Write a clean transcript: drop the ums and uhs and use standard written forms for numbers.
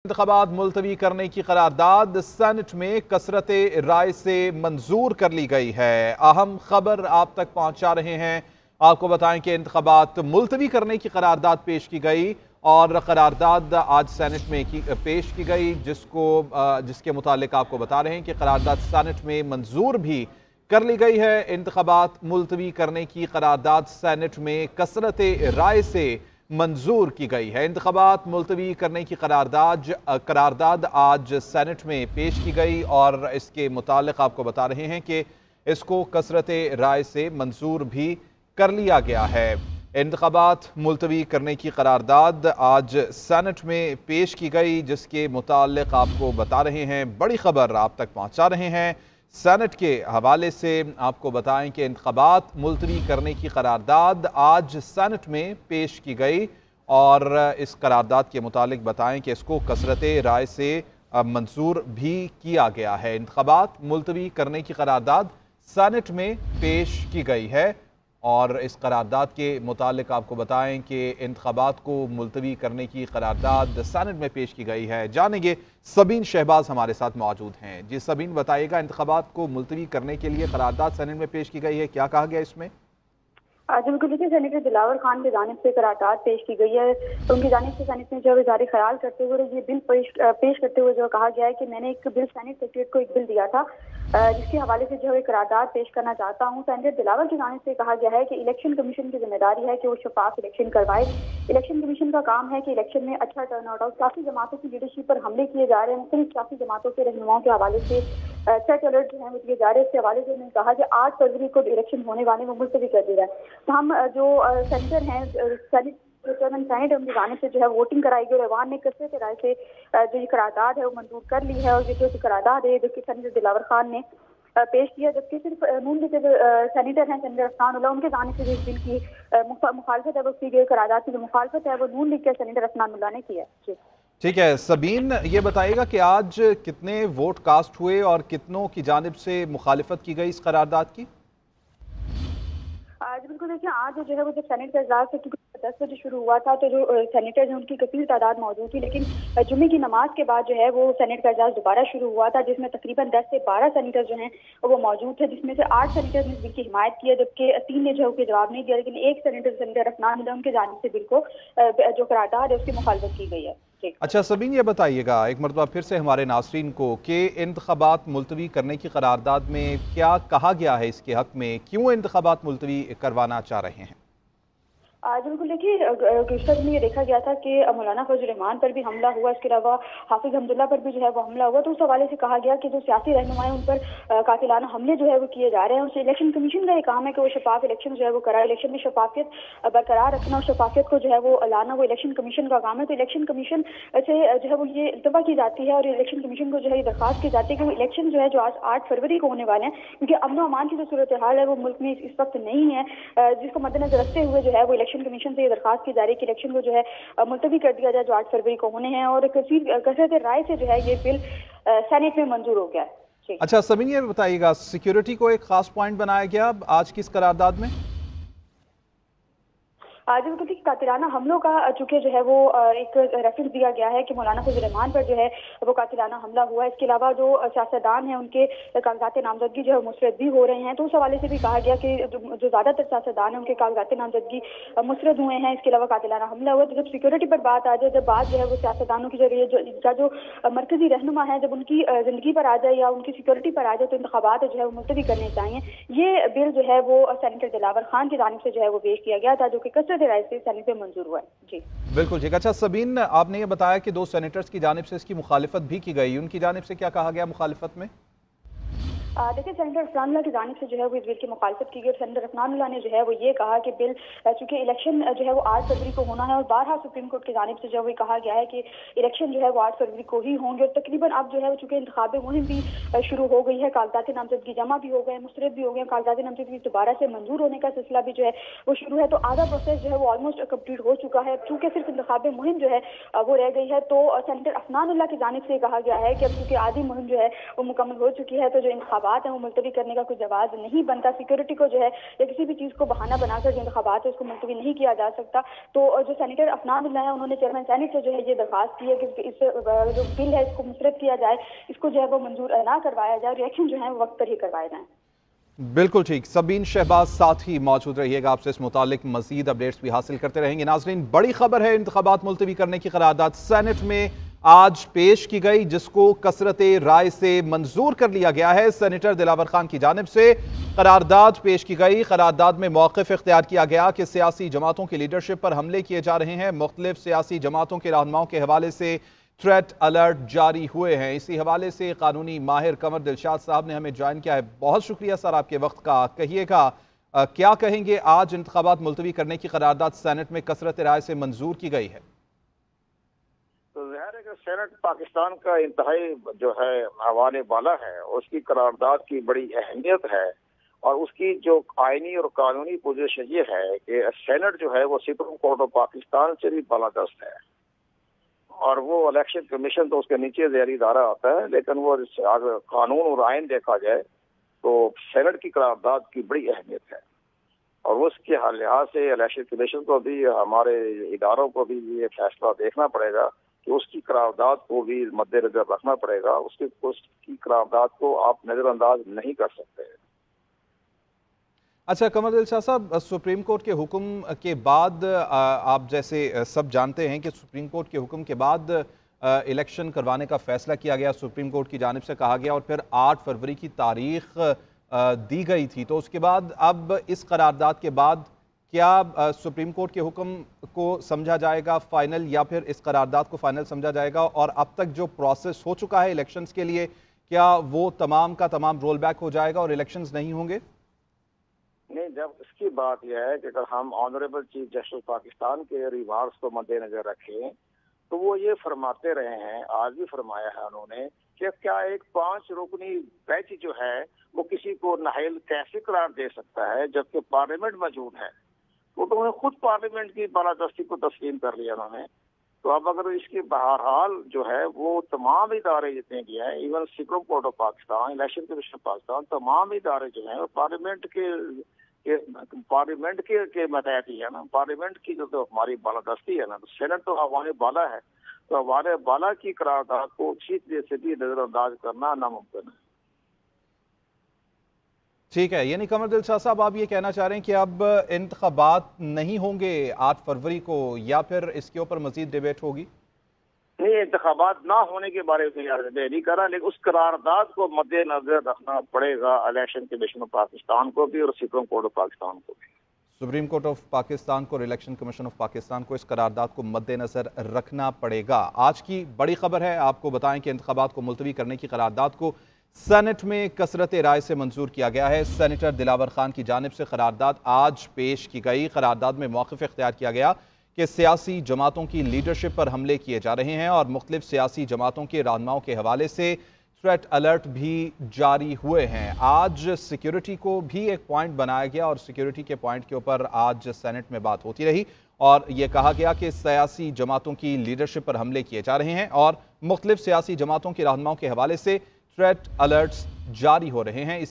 इंतखाबात मुलतवी करने की करारदाद सेनेट में कसरत राय से मंजूर कर ली गई है। अहम खबर आप तक पहुंचा रहे हैं। आपको बताएं कि इंतखाबात मुलतवी करने की करारदाद पेश की गई और करारदाद आज सेनेट में पेश की गई, जिसके मुतालिक आपको बता रहे हैं कि करारदाद सेनेट में मंजूर भी कर ली गई है। इंतखाबात मुलतवी करने की करारदाद सेनेट में कसरत राय से मंजूर की गई है। इंतखाबात मुलतवी करने की करारदाद आज सेनेट में पेश की गई और इसके मुतालिक आपको बता रहे हैं कि इसको कसरत राय से मंजूर भी कर लिया गया है। इंतखाबात मुलतवी करने की करारदाद आज सेनेट में पेश की गई, जिसके मुतालिक आपको बता रहे हैं, बड़ी खबर आप तक पहुंचा रहे हैं। सेनेट के हवाले से आपको बताएं कि इंतखाबात मुलतवी करने की करारदाद आज सेनेट में पेश की गई और इस करारदाद के मुतालिक बताएं कि इसको कसरत राय से मंजूर भी किया गया है। इंतखाबात मुलतवी करने की करारदाद सेनेट में पेश की गई है और इस करारदाद के मुतालिक आपको बताएं कि इंतखाबात को मुलतवी करने की करारदाद सेनेट में पेश की गई है। जानेंगे, सबीन शहबाज हमारे साथ मौजूद हैं। जी सबीन, बताइएगा, इंतखाबात को मुलतवी करने के लिए करारदाद सेनेट में पेश की गई है, क्या कहा गया इसमें? बिल्कुल, देखिए, सेनेटर दिलावर खान की जानिब से करारदाद पेश की गई है। तो उनकी जानिब से सेनेट में जो इज़हार ख्याल करते हुए ये बिल पेश करते हुए जो कहा गया है कि मैंने एक बिल सेनेट सेक्रेटरी को एक बिल दिया था जिसके हवाले से जो है करारदाद पेश करना चाहता हूँ। सेनेटर दिलावर की जानिब से कहा गया है कि इलेक्शन कमीशन की जिम्मेदारी है कि वो शफाफ इलेक्शन करवाए। इलेक्शन कमीशन का काम है कि इलेक्शन में अच्छा टर्नआउट हो। सियासी जमातों की लीडरशिप पर हमले किए जा रहे हैं, मुख्तलिफ सियासी जमातों के रहनुमाओं के हवाले से थ्रेट अलर्ट जो है वो दिए जा रहे हैं। इसके हवाले से उन्होंने कहा कि 8 फरवरी को इलेक्शन होने वाले वो मुलतवी कर दिया है। तो हम जो सेनेटर हैं, चेयरमैन सेनेट, उनकी जानिब से जो है वोटिंग कराई गई और ऐवान ने कसरत राय से जो ये करारदाद है वो मंजूर कर ली है। और ये जो करारदाद है जो कि सेनेटर दिलावर खान ने पेश किया, जबकि सिर्फ नून के जो सेनेटर हैं सेनेटर अफनान उल्लाह, उनके जानिब से जिस बिल की मुखालफत है वो की गई, करारदाद की जो मुखालफत है वो नून लीग के सेनेटर अफनान उल्लाह ने की है। जी ठीक है सबीन, ये बताइएगा कि आज कितने वोट कास्ट हुए और कितनों की जानिब से मुखालिफत की गई इस करारदाद की? आज बिल्कुल, देखिए, आज जो है वो जब सेनेट का इजलास 10 बजे शुरू हुआ था तो जो सेनेटर हैं उनकी कसीर तादाद मौजूद थी, लेकिन जुम्मे की नमाज के बाद जो है वो सेनेट का इजलास दोबारा शुरू हुआ था, जिसमें तकरीबन 10 से 12 सेनेटर जो हैं वो मौजूद थे, जिसमें से 8 सेनेटर ने इस बिल की हिमायत की है, जबकि 3 ने जो है जवाब नहीं दिया। लेकिन एक सेनेटर अफनान उल्लाह, उनके जानिब से बिल को जो करारदाद है उसकी मुखालफत की गई है। अच्छा सबीन, ये बताइएगा एक मरतबा फिर से हमारे नाज़रीन को कि इंतखाबात मुलतवी करने की करारदाद में क्या कहा गया है, इसके हक में क्यों इंतखाबात मुलतवी करवाना चाह रहे हैं? बिल्कुल, देखिए, गुज़श्ता में ये देखा गया था कि मौलाना फजल रहमान पर भी हमला हुआ, इसके अलावा हाफिज हमदुल्ला पर भी जो है वो हमला हुआ। तो उस हवाले से कहा गया कि जो सियासी रहनुमा है उन पर कातिलाना हमले जो है वो किए जा रहे हैं। और इलेक्शन कमीशन का ये काम है कि वो शफाफ इलेक्शन जो है वो कराए, इलेक्शन में शफाफियत बरकरार रखना और शफाफियत को जो है वो लाना वो इलेक्शन कमीशन का काम है। तो इलेक्शन कमीशन से जो है वो ये इल्तवा की जाती है और इलेक्शन कमीशन को जो है ये दरख्वास्त की जाती है कि वो इलेक्शन जो है जो आज 8 फरवरी को होने वाले हैं, क्योंकि अमन अमान की जो सूरत हाल है वो मुल्क में इस वक्त नहीं है, जिसको मद्देनजर रखते हुए जो है वो इलेक्शन कमीशन से ये दरखास्त की जा रही है कि इलेक्शन को जो है मुलतवी कर दिया जाए जो 8 फरवरी को होने हैं। और कसरत राय से जो है ये बिल सेनेट में मंजूर हो गया है। अच्छा सबीन, ये बताइएगा, सिक्योरिटी को एक खास पॉइंट बनाया गया आज की इस करारदाद में? बिल्कुल, कातिलाना हमलों का चूंकि जो है वो एक रेफरेंस दिया गया है कि मौलाना फजल रहमान पर जो है वो कातिलाना हमला हुआ है। इसके अलावा जो सियासतदान हैं उनके कागजात नामजदगी जो है मुस्तरद भी हो रहे हैं, तो उस हवाले से भी कहा गया कि जो ज़्यादातर सियासतदान हैं उनके कागजात नामजदगी मुस्तरद हुए हैं। इसके अलावा कातिलाना हमला हुआ। तो जब सिक्योरिटी पर बात आ जाए, जब बात जो है वो सियासतदानों की इनका जो मरकजी रहनुमा है, जब उनकी ज़िंदगी पर आ जाए या उनकी सिक्योरिटी पर आ जाए, तो इंतखाबात जो है वो मुलतवी करने चाहिए। ये बिल जो है वो सेनेटर दिलावर खान की जानिब से जो है वो पेश किया गया था, जो कि कसरत राय से सेनेट में मंजूर हुआ है। जी बिल्कुल ठीक। अच्छा सबीन, आपने ये बताया कि 2 सेनेटर्स की जानिब से इसकी मुखालिफत भी की गई, उनकी जानिब से क्या कहा गया मुखालिफत में? देखिए, सेनेटर अफनान की जानिब से जो है वो इस बिल की मुखालफत की गई। सेनेटर अफनान ने जो है वो ये कहा कि बिल चूंकि इलेक्शन जो है वो 8 फरवरी को होना है और 12 सुप्रीम कोर्ट की जानिब से जो है कहा गया है कि इलेक्शन जो है वो 8 फरवरी को ही होंगे। और तकरीबन अब जो है चूंकि इंतखाबी मुहिम भी शुरू हो गई है, कागजात नामजदगी जमा भी हो गए, मुस्तरद भी हो गए, कागजात नामजदगी दोबारा से मंजूर होने का सिलसिला भी जो है वो शुरू है। तो आधा प्रोसेस जो है वो ऑलमोस्ट कम्प्लीट हो चुका है। चूंकि सिर्फ इंतखाबी मुहिम जो है वो रह गई है, तो सेनेटर अफनान उल्लाह की जानिब से कहा गया है कि अब चूंकि आधी मुहिम जो है वो मुकम्मल हो चुकी है, तो जो इंतखाबात इंतखाबात हैं वो मुलतवी करने का कोई जवाब नहीं बनता। सिक्योरिटी को जो है या किसी भी चीज़ को बहाना बनाकर जो इंतखाबात है उसको मुलतवी नहीं किया जा सकता। तो जो सेनेटर अफनान उल्लाह है उन्होंने चेयरमैन सेनेट से जो है ये दरख्वास्त की है कि इस जो बिल है इसको मुस्तरद किया जाए, इसको जो है वो मंजूर ना करवाया जाए, रिएक्शन जो है वो वक्त पर ही करवाए जाए। बिल्कुल ठीक। सबीन शहबाज साथ ही मौजूद रहिएगा, आपसे इस मुतालिक मजीद अपडेट्स भी हासिल करते रहेंगे। नाजरीन, बड़ी खबर है, इंतखाबात मुलतवी करने की करारदाद सेनेट में आज पेश की गई, जिसको कसरत राय से मंजूर कर लिया गया है। सेनेटर दिलावर खान की जानिब से करारदाद पेश की गई। करारदाद में मौक़िफ़ इख्तियार किया गया कि सियासी जमातों की लीडरशिप पर हमले किए जा रहे हैं। मुख्तलिफ सियासी जमातों के रहनुमाओं के हवाले से थ्रेट अलर्ट जारी हुए हैं। इसी हवाले से कानूनी माहिर कमर दिलशाद साहब ने हमें ज्वाइन किया है। बहुत शुक्रिया सर आपके वक्त का। कहिएगा क्या कहेंगे, आज इंतखाबात मुलतवी करने की करारदाद सेनेट में कसरत राय से मंजूर की गई है। तो ज़ाहिर है कि सेनेट पाकिस्तान का इंतहाई जो है हवाले वाला है, उसकी करारदाद की बड़ी अहमियत है और उसकी जो आईनी और कानूनी पोजीशन ये है कि सेनेट जो है वो सुप्रीम कोर्ट ऑफ पाकिस्तान से भी बालादस्त है और वो इलेक्शन कमीशन तो उसके नीचे ज़ेरी इदारा आता है, लेकिन वो अगर कानून और आइन देखा जाए तो सेनेट की करारदाद की बड़ी अहमियत है और उसके लिहाज से इलेक्शन कमीशन को भी हमारे इदारों को भी ये फैसला देखना पड़ेगा कि उसकी करारदाद को भी मद्देनजर रखना पड़ेगा। उसकी करारदाद को आप नज़रअंदाज नहीं कर सकते। अच्छा कमर दिलशाद साहब, सुप्रीम कोर्ट के हुक्म के बाद आप जैसे सब जानते हैं कि सुप्रीम कोर्ट के हुक्म के बाद इलेक्शन करवाने का फैसला किया गया, सुप्रीम कोर्ट की जानिब से कहा गया और फिर 8 फरवरी की तारीख दी गई थी। तो उसके बाद अब इस करारदाद के बाद क्या सुप्रीम कोर्ट के हुक्म को समझा जाएगा फाइनल या फिर इस करारदाद को फाइनल समझा जाएगा? और अब तक जो प्रोसेस हो चुका है इलेक्शंस के लिए, क्या वो तमाम का तमाम रोल बैक हो जाएगा और इलेक्शंस नहीं होंगे? नहीं, जब इसकी बात यह है कि अगर हम ऑनरेबल चीफ जस्टिस पाकिस्तान के रिमार्क्स को मद्देनजर रखें तो वो ये फरमाते रहे हैं, आज भी फरमाया है उन्होंने, कि क्या एक 5 रुकनी बेंच जो है वो किसी को नाअहल कैसे करार दे सकता है जबकि पार्लियामेंट मौजूद है। तो उन्होंने खुद पार्लियामेंट की बालादस्ती को तस्लीम कर लिया उन्होंने। तो अब अगर इसकी बहरहाल जो है वो तमाम इदारे जितने भी हैं, even supreme court of Pakistan, election commission Pakistan, तमाम इदारे जो हैं पार्लियामेंट के मतहत ही है ना। पार्लियामेंट की जो तो हमारी बालादस्ती है ना, तो सेनेट तो हमारे बाला है, तो हमारे बाला की करारदाद को ठीक से भी नजरअंदाज करना नामुमकिन है। ठीक है, यानी कमर दिलशाद साहब आप ये कहना चाह रहे हैं कि अब इंतखाबात नहीं होंगे 8 फरवरी को, या फिर इसके ऊपर मजीद डिबेट होगी? नहीं, इंतखाबात ना होने के बारे में नहीं कर रहा, लेकिन उस करारदाद को मद्देनजर रखना पड़ेगा इलेक्शन कमीशन ऑफ पाकिस्तान को भी और सुप्रीम कोर्ट ऑफ पाकिस्तान को भी। सुप्रीम कोर्ट ऑफ पाकिस्तान को और इलेक्शन कमीशन ऑफ पाकिस्तान को इस करारदाद को मद्देनजर रखना पड़ेगा। आज की बड़ी खबर है, आपको बताएं कि इंतखाबात को मुलतवी करने की करारदाद को सेनेट में कसरत राय से मंजूर किया गया है। सेनेटर दिलावर खान की जानिब से करारदाद आज पेश की गई। करारदाद में मौक़िफ़ इख्तियार किया गया कि सियासी जमातों की लीडरशिप पर हमले किए जा रहे हैं और मुख्तलिफ सियासी जमातों के रहनुमाओं के हवाले से थ्रेट अलर्ट भी जारी हुए हैं। आज सिक्योरिटी को भी एक पॉइंट बनाया गया और सिक्योरिटी के पॉइंट के ऊपर आज सेनेट में बात होती रही और ये कहा गया कि सियासी जमातों की लीडरशिप पर हमले किए जा रहे हैं और मुख्तलिफ सियासी जमातों के रहनुमाओं के हवाले से थ्रेट अलर्ट्स जारी हो रहे हैं।